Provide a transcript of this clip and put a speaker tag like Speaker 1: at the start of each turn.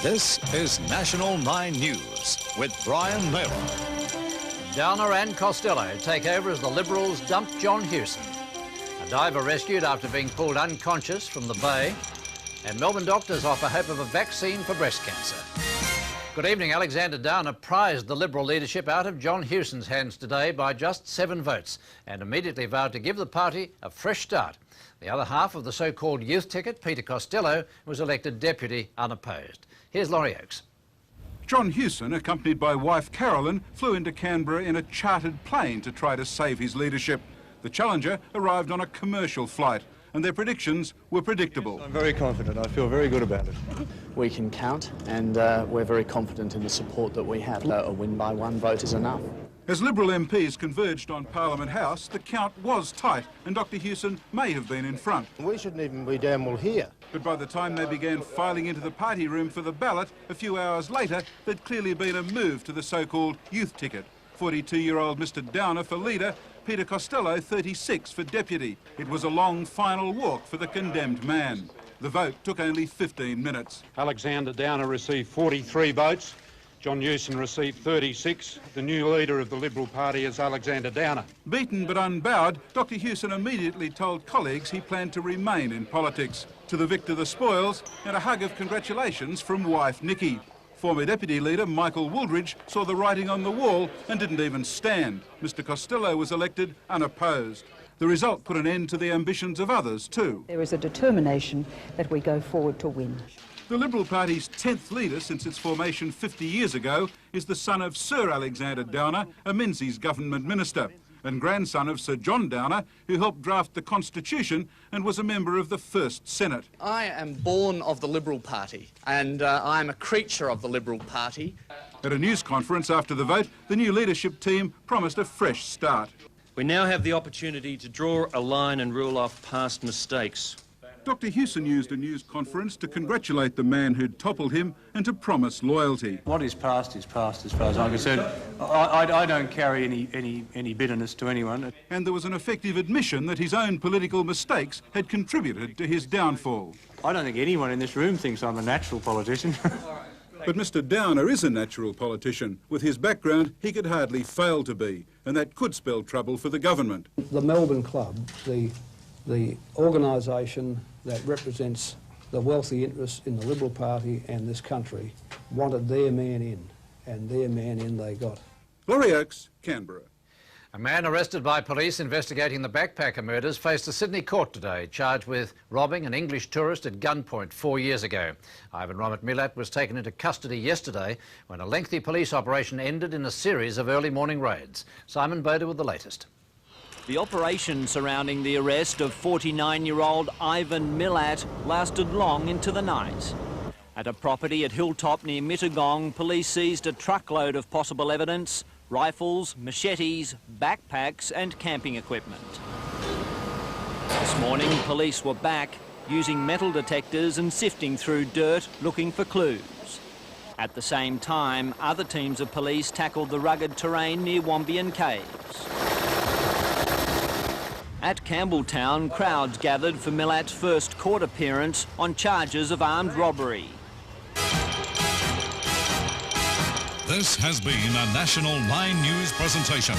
Speaker 1: This is National 9 News with Brian Naylor.
Speaker 2: Downer and Costello take over as the Liberals dump John Hewson. A diver rescued after being pulled unconscious from the bay. And Melbourne doctors offer hope of a vaccine for breast cancer. Good evening. Alexander Downer prized the Liberal leadership out of John Hewson's hands today by just 7 votes and immediately vowed to give the party a fresh start. The other half of the so-called youth ticket, Peter Costello, was elected deputy unopposed. Here's Laurie Oakes.
Speaker 3: John Hewson, accompanied by wife Carolyn, flew into Canberra in a chartered plane to try to save his leadership. The challenger arrived on a commercial flight, and their predictions were predictable.
Speaker 4: I'm very confident. I feel very good about it.
Speaker 5: We can count, and we're very confident in the support that we have. A win by 1 vote is enough.
Speaker 3: As Liberal MPs converged on Parliament House, the count was tight, and Dr Hewson may have been in front.
Speaker 6: We shouldn't even be damn well here.
Speaker 3: But by the time they began filing into the party room for the ballot, a few hours later, there'd clearly been a move to the so-called youth ticket. 42-year-old Mr Downer for leader, Peter Costello, 36, for deputy. It was a long final walk for the condemned man. The vote took only 15 minutes.
Speaker 7: Alexander Downer received 43 votes. John Hewson received 36. The new leader of the Liberal Party is Alexander Downer.
Speaker 3: Beaten but unbowed, Dr Hewson immediately told colleagues he planned to remain in politics. To the victor the spoils, and a hug of congratulations from wife Nikki. Former Deputy Leader Michael Wooldridge saw the writing on the wall and didn't even stand. Mr Costello was elected unopposed. The result put an end to the ambitions of others too.
Speaker 8: There is a determination that we go forward to win.
Speaker 3: The Liberal Party's 10th leader since its formation 50 years ago is the son of Sir Alexander Downer, a Menzies government minister, and grandson of Sir John Downer, who helped draft the Constitution and was a member of the First Senate.
Speaker 5: I am born of the Liberal Party, and I am a creature of the Liberal Party.
Speaker 3: At a news conference after the vote, the new leadership team promised a fresh start.
Speaker 9: We now have the opportunity to draw a line and rule off past mistakes.
Speaker 3: Dr Hewson used a news conference to congratulate the man who'd toppled him and to promise loyalty.
Speaker 4: What is past as far as I'm concerned. I don't carry any bitterness to anyone.
Speaker 3: And there was an effective admission that his own political mistakes had contributed to his downfall.
Speaker 4: I don't think anyone in this room thinks I'm a natural politician.
Speaker 3: But Mr Downer is a natural politician. With his background, he could hardly fail to be, and that could spell trouble for the government.
Speaker 10: The Melbourne Club, the organisation that represents the wealthy interests in the Liberal Party and this country, wanted their man in, and their man in they got.
Speaker 3: Laurie Oakes, Canberra.
Speaker 2: A man arrested by police investigating the backpacker murders faced a Sydney court today, charged with robbing an English tourist at gunpoint 4 years ago. Ivan Milat was taken into custody yesterday when a lengthy police operation ended in a series of early morning raids. Simon Boda with the latest.
Speaker 11: The operation surrounding the arrest of 49-year-old Ivan Milat lasted long into the night. At a property at Hilltop near Mittagong, police seized a truckload of possible evidence: rifles, machetes, backpacks and camping equipment. This morning, police were back, using metal detectors and sifting through dirt, looking for clues. At the same time, other teams of police tackled the rugged terrain near Wombian Caves. At Campbelltown, crowds gathered for Milat's first court appearance on charges of armed robbery.
Speaker 1: This has been a National 9 News presentation.